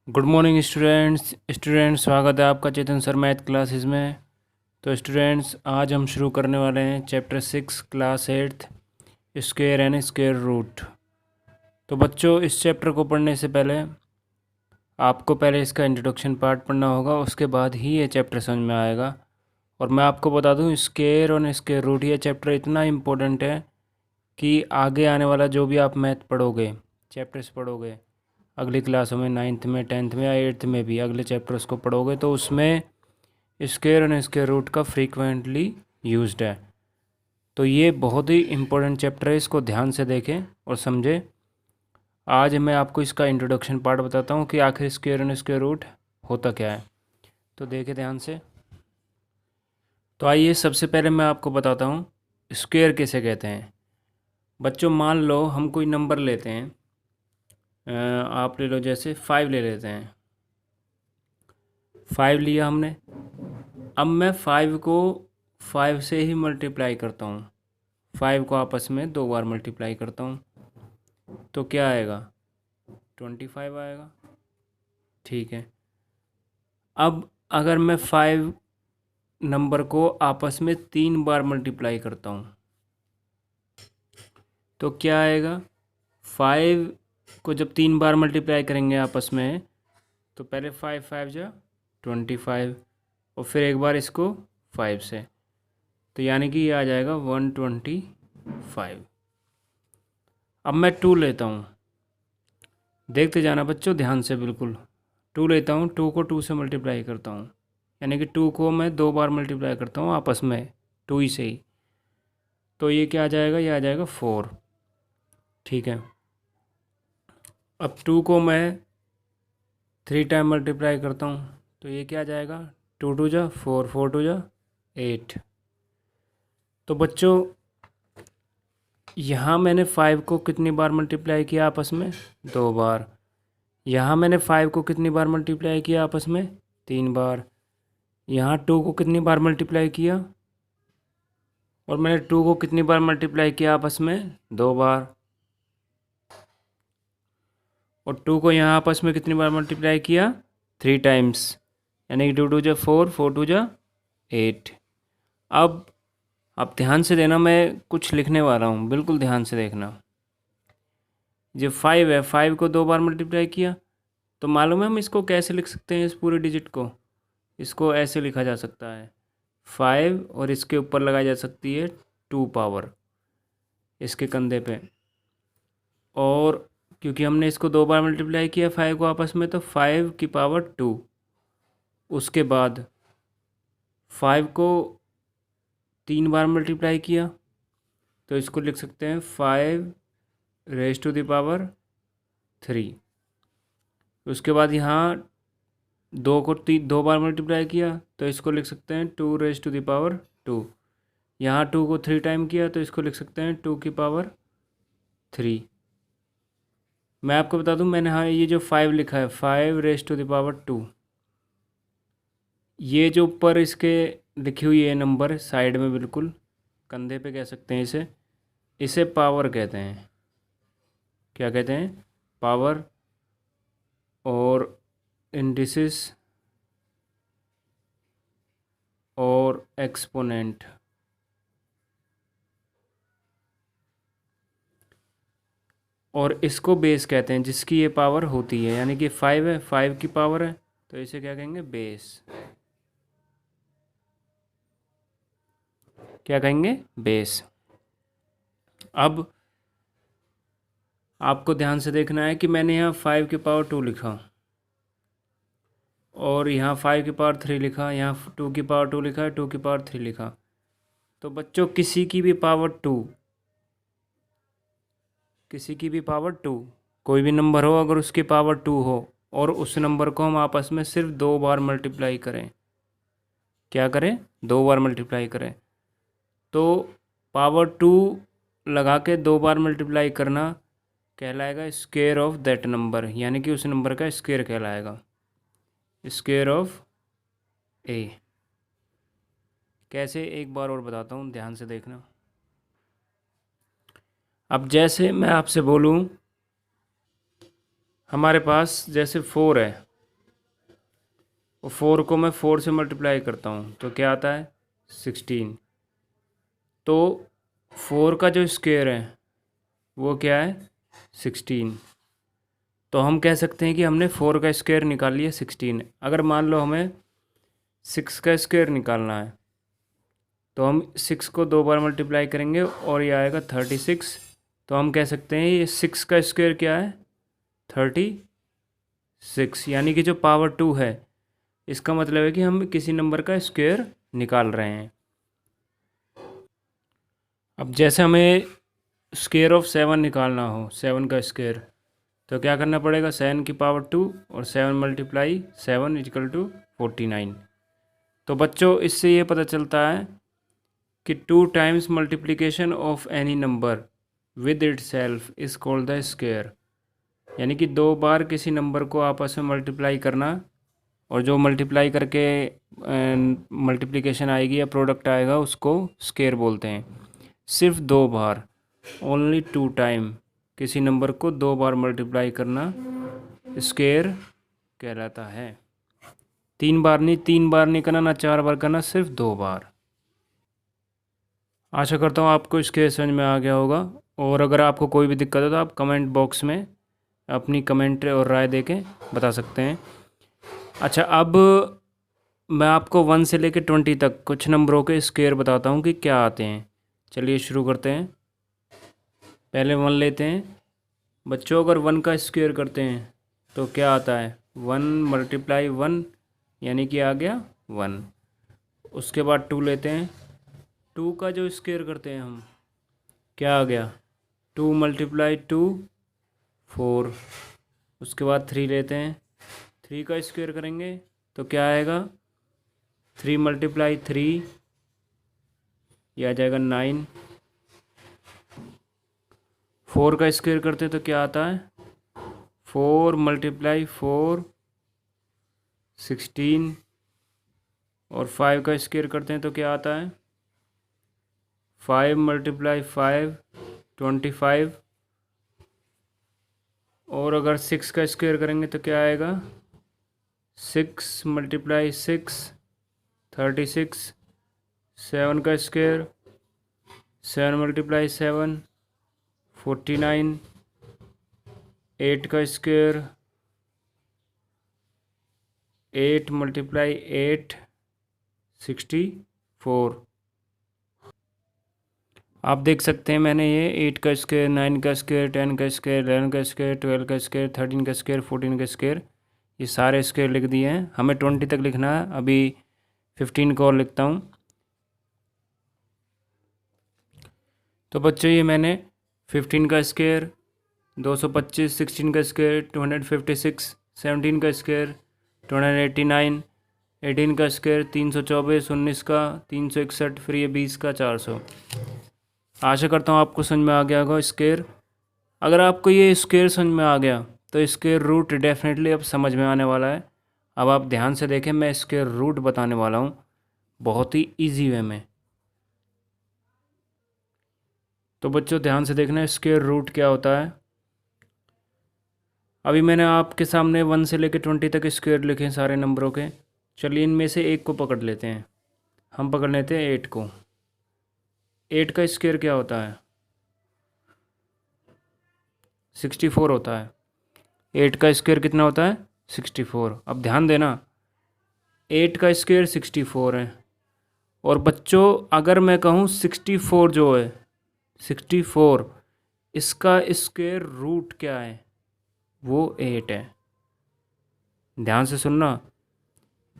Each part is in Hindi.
गुड मॉर्निंग स्टूडेंट्स स्वागत है आपका चेतन सर मैथ क्लासेस में। तो स्टूडेंट्स आज हम शुरू करने वाले हैं chapter 6 class 8th square and square root. तो बच्चों इस चैप्टर को पढ़ने से पहले आपको पहले इसका इंट्रोडक्शन पार्ट पढ़ना होगा, उसके बाद ही ये चैप्टर समझ में आएगा। और मैं आपको बता दूं स्क्वायर और स्क्वायर रूट ये चैप्टर इतना इम्पोर्टेंट है कि आगे आने वाला जो भी आप मैथ पढ़ोगे, चैप्टर्स पढ़ोगे अगली क्लासों में, 9th में, 10th में या 8th में भी अगले चैप्टर्स को पढ़ोगे तो उसमें स्क्वायर और स्क्वायर रूट का फ्रीक्वेंटली यूज्ड है। तो ये बहुत ही इम्पोर्टेंट चैप्टर है, इसको ध्यान से देखें और समझें। आज मैं आपको इसका इंट्रोडक्शन पार्ट बताता हूँ कि आखिर स्क्वायर और स्क्वायर रूट होता क्या है। तो देखें ध्यान से। तो आइए सबसे पहले मैं आपको बताता हूँ स्क्वायर किसे कहते हैं। बच्चों मान लो हम कोई नंबर लेते हैं, आप ले लो जैसे 5 ले लेते हैं। 5 लिया हमने, अब मैं 5 को 5 से ही मल्टीप्लाई करता हूँ, 5 को आपस में 2 बार मल्टीप्लाई करता हूँ तो क्या आएगा, 25 आएगा। ठीक है, अब अगर मैं 5 नंबर को आपस में 3 बार मल्टीप्लाई करता हूँ तो क्या आएगा। 5 को जब 3 बार मल्टीप्लाई करेंगे आपस में तो पहले 5 5 जा 25 और फिर एक बार इसको 5 से, तो यानी कि ये आ जाएगा 125। अब मैं 2 लेता हूँ, देखते जाना बच्चों ध्यान से बिल्कुल। 2 लेता हूँ, 2 को 2 से मल्टीप्लाई करता हूँ, यानी कि 2 को मैं 2 बार मल्टीप्लाई करता हूँ आपस में 2 ही से ही, तो ये क्या आ जाएगा, ये आ जाएगा 4। ठीक है, अब 2 को मैं 3 टाइम मल्टीप्लाई करता हूँ तो ये क्या आ जाएगा, 2 2 जा 4, 4 2 जा 8। तो बच्चों यहाँ मैंने 5 को कितनी बार मल्टीप्लाई किया आपस में, 2 बार। यहाँ मैंने 5 को कितनी बार मल्टीप्लाई किया आपस में, 3 बार। यहाँ 2 को कितनी बार मल्टीप्लाई किया, और मैंने 2 को कितनी बार मल्टीप्लाई किया आपस में, 2 बार। और 2 को यहाँ आपस में कितनी बार मल्टीप्लाई किया, 3 टाइम्स, यानी कि 2 2 जा 4, 4 2 जा 8। अब आप ध्यान से देना, मैं कुछ लिखने वाला हूँ, बिल्कुल ध्यान से देखना। जो 5 है, 5 को 2 बार मल्टीप्लाई किया, तो मालूम है हम इसको कैसे लिख सकते हैं, इस पूरे डिजिट को। इसको ऐसे लिखा जा सकता है 5 और इसके ऊपर लगाई जा सकती है 2 पावर इसके कंधे पे, और क्योंकि हमने इसको 2 बार मल्टीप्लाई किया 5 को आपस में, तो 5 की पावर 2। उसके बाद 5 को 3 बार मल्टीप्लाई किया तो इसको लिख सकते हैं 5 रेज टू द पावर 3। उसके बाद यहाँ 2 को 2 बार मल्टीप्लाई किया तो इसको लिख सकते हैं 2 रेज टू द पावर 2। यहाँ 2 को 3 टाइम किया तो इसको लिख सकते हैं 2 की पावर 3। मैं आपको बता दूं, मैंने हाँ ये जो 5 लिखा है 5 रेज टू द पावर 2, ये जो ऊपर इसके लिखी हुई है नंबर साइड में बिल्कुल कंधे पे कह सकते हैं इसे, इसे पावर कहते हैं। क्या कहते हैं, पावर। और इंडिसेस और एक्सपोनेंट, और इसको बेस कहते हैं जिसकी ये पावर होती है, यानी कि 5 है, 5 की पावर है तो इसे क्या कहेंगे, बेस। क्या कहेंगे, बेस। अब आपको ध्यान से देखना है कि मैंने यहाँ 5 की पावर 2 लिखा और यहाँ 5 की पावर 3 लिखा, यहाँ 2 की पावर 2 लिखा है, 2 की पावर 3 लिखा। तो बच्चों किसी की भी पावर 2, किसी की भी पावर 2, कोई भी नंबर हो अगर उसकी पावर 2 हो और उस नंबर को हम आपस में सिर्फ 2 बार मल्टीप्लाई करें, क्या करें, 2 बार मल्टीप्लाई करें, तो पावर 2 लगा के 2 बार मल्टीप्लाई करना कहलाएगा स्क्वायर ऑफ दैट नंबर, यानी कि उस नंबर का स्क्वायर कहलाएगा, स्क्वायर ऑफ ए। कैसे, एक बार और बताता हूँ, ध्यान से देखना। अब जैसे मैं आपसे बोलूँ हमारे पास जैसे 4 है, और 4 को मैं 4 से मल्टीप्लाई करता हूँ तो क्या आता है 16। तो 4 का जो स्क्वायर है वो क्या है 16। तो हम कह सकते हैं कि हमने 4 का स्क्वायर निकाल लिया 16। अगर मान लो हमें 6 का स्क्वायर निकालना है तो हम 6 को 2 बार मल्टीप्लाई करेंगे और ये आएगा 36। तो हम कह सकते हैं ये 6 का स्क्वायर क्या है 36, यानी कि जो पावर 2 है इसका मतलब है कि हम किसी नंबर का स्क्वायर निकाल रहे हैं। अब जैसे हमें स्क्वायर ऑफ 7 निकालना हो, 7 का स्क्वायर, तो क्या करना पड़ेगा 7 की पावर 2 और 7 मल्टीप्लाई 7 इक्वल टू 49। तो बच्चों इससे ये पता चलता है कि 2 times multiplication of any number with it self is called the square, यानी कि 2 बार किसी नंबर को आपस में मल्टीप्लाई करना और जो मल्टीप्लाई करके मल्टीप्लिकेशन आएगी या प्रोडक्ट आएगा उसको स्क्वायर बोलते हैं। सिर्फ 2 बार, ओनली 2 टाइम किसी नंबर को 2 बार मल्टीप्लाई करना स्क्वायर कहलाता है। 3 बार नहीं करना, ना 4 बार करना, सिर्फ 2 बार। आशा करता हूँ आपको स्क्वायर समझ में आ गया होगा, और अगर आपको कोई भी दिक्कत हो तो आप कमेंट बॉक्स में अपनी कमेंट और राय देके बता सकते हैं। अच्छा, अब मैं आपको 1 से लेकर 20 तक कुछ नंबरों के स्क्वायर बताता हूँ कि क्या आते हैं। चलिए शुरू करते हैं। पहले 1 लेते हैं। बच्चों अगर 1 का स्क्वायर करते हैं तो क्या आता है 1 मल्टीप्लाई 1, यानी कि आ गया 1। उसके बाद 2 लेते हैं। 2 का जो स्क्वायर करते हैं हम, क्या आ गया 2 मल्टीप्लाई 2 4। उसके बाद 3 लेते हैं। 3 का स्क्वायर करेंगे तो क्या आएगा 3 मल्टीप्लाई 3, यह आ जाएगा 9। 4 का स्क्वायर करते हैं तो क्या आता है 4 मल्टीप्लाई 4 16। और 5 का स्क्वायर करते हैं तो क्या आता है 5 मल्टीप्लाई 5 25। और अगर 6 का स्क्वायर करेंगे तो क्या आएगा 6 मल्टीप्लाई 6 36। 7 का स्क्वायर 7 मल्टीप्लाई 7 49। 8 का स्क्वायर 8 मल्टीप्लाई 8 64। आप देख सकते हैं मैंने ये 8 का स्क्वायर, 9 का स्क्वायर, 10 का स्क्वायर, 11 का स्क्वायर, 12 का स्क्वायर, 13 का स्क्वायर, 14 का स्क्वायर, ये सारे स्क्वायर लिख दिए हैं। हमें 20 तक लिखना है, अभी 15 को और लिखता हूँ। तो बच्चों ये मैंने 15 का स्क्वायर 225, 16 का स्क्वायर 256, 17 का स्क्वायर 289, 18 का स्क्वायर 324, 19 का 361, फिर ये 20 का 400। आशा करता हूँ आपको समझ में आ गया होगा स्क्वायर। अगर आपको ये स्क्वायर समझ में आ गया तो स्क्वायर रूट डेफिनेटली अब समझ में आने वाला है। अब आप ध्यान से देखें, मैं स्क्वायर रूट बताने वाला हूँ बहुत ही इजी वे में। तो बच्चों ध्यान से देखना स्क्वायर रूट क्या होता है। अभी मैंने आपके सामने 1 से लेकर 20 तक स्क्वायर लिखे सारे नंबरों के। चलिए इनमें से एक को पकड़ लेते हैं। हम पकड़ लेते हैं 8 को। 8 का स्क्वायर क्या होता है 64 होता है। 8 का स्क्वायर कितना होता है 64। अब ध्यान देना 8 का स्क्वायर 64 है, और बच्चों अगर मैं कहूँ 64 जो है 64, इसका स्क्वायर रूट क्या है वो 8 है। ध्यान से सुनना,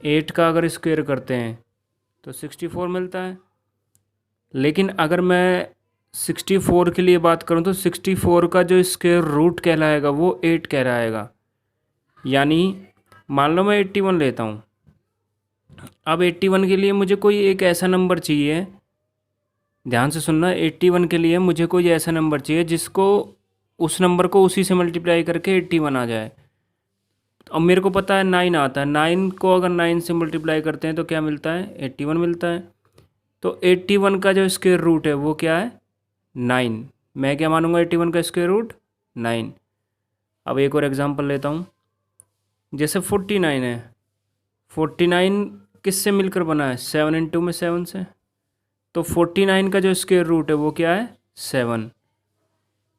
8 का अगर स्क्वायर करते हैं तो 64 मिलता है। लेकिन अगर मैं 64 के लिए बात करूं तो 64 का जो स्क्वायर रूट कहलाएगा वो 8 कहलाएगा। यानी मान लो मैं 81 लेता हूं। अब 81 के लिए मुझे कोई एक ऐसा नंबर चाहिए, ध्यान से सुनना, 81 के लिए मुझे कोई ऐसा नंबर चाहिए जिसको उस नंबर को उसी से मल्टीप्लाई करके 81 आ जाए। अब मेरे को पता है 9 आता है, 9 को अगर 9 से मल्टीप्लाई करते हैं तो क्या मिलता है 81 मिलता है। तो 81 का जो स्क्वायर रूट है वो क्या है 9। मैं क्या मानूंगा 81 का स्क्वायर रूट 9। अब एक और एग्जांपल लेता हूँ। जैसे 49 है, 49 किससे मिलकर बना है? 7 इंटू में 7 से। तो 49 का जो स्क्वायर रूट है वो क्या है? 7।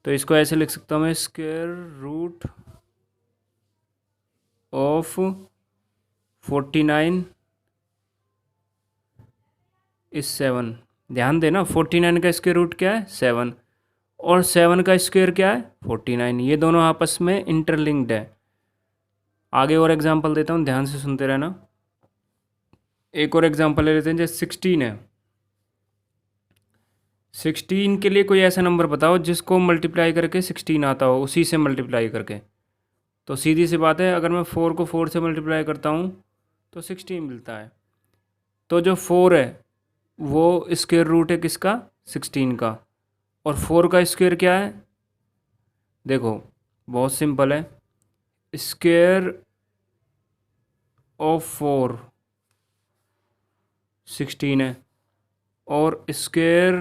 तो इसको ऐसे लिख सकता हूँ मैं, स्क्वायर रूट ऑफ 49 इज 7। ध्यान देना, 49 का स्क्वायर रूट क्या है? 7। और 7 का स्क्वायर क्या है? 49। ये दोनों आपस में इंटरलिंक्ड है। आगे और एग्जांपल देता हूँ, ध्यान से सुनते रहना। एक और एग्जांपल ले लेते हैं, जैसे 16 है। 16 के लिए कोई ऐसा नंबर बताओ जिसको मल्टीप्लाई करके 16 आता हो, उसी से मल्टीप्लाई करके। तो सीधी सी बात है, अगर मैं 4 को 4 से मल्टीप्लाई करता हूँ तो 16 मिलता है। तो जो 4 है वो स्क्वायर रूट है किसका? 16 का। और 4 का स्क्वायर क्या है? देखो बहुत सिंपल है, स्क्वायर ऑफ 4 16 है, और स्क्वायर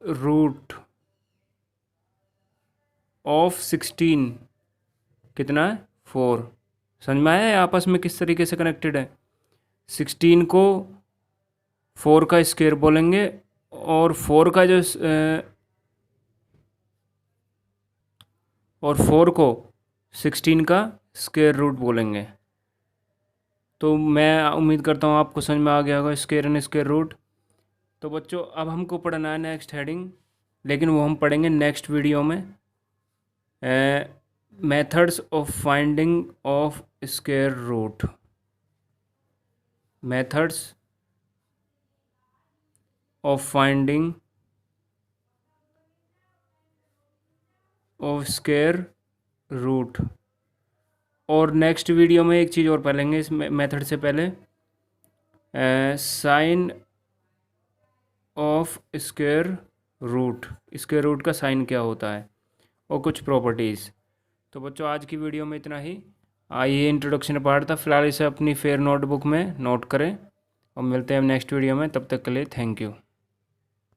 रूट ऑफ 16 कितना है? 4। समझ में आया है आपस में किस तरीके से कनेक्टेड है? 16 को 4 का स्क्वायर बोलेंगे, और 4 का जो और 4 को 16 का स्क्वायर रूट बोलेंगे। तो मैं उम्मीद करता हूँ आपको समझ में आ गया होगा स्क्वायर एंड स्क्वायर रूट। तो बच्चों अब हमको पढ़ना है नेक्स्ट हेडिंग, लेकिन वो हम पढ़ेंगे नेक्स्ट वीडियो में। Methods of finding of square root. Methods of finding of square root. और नेक्स्ट वीडियो में एक चीज़ और पढ़ेंगे इस मेथड से पहले, sign of square root. Square root का साइन क्या होता है, और कुछ प्रॉपर्टीज़। तो बच्चों आज की वीडियो में इतना ही। आइए इंट्रोडक्शन पार्ट था, फिलहाल इसे अपनी फेयर नोटबुक में नोट करें, और मिलते हैं नेक्स्ट वीडियो में। तब तक के लिए थैंक यू।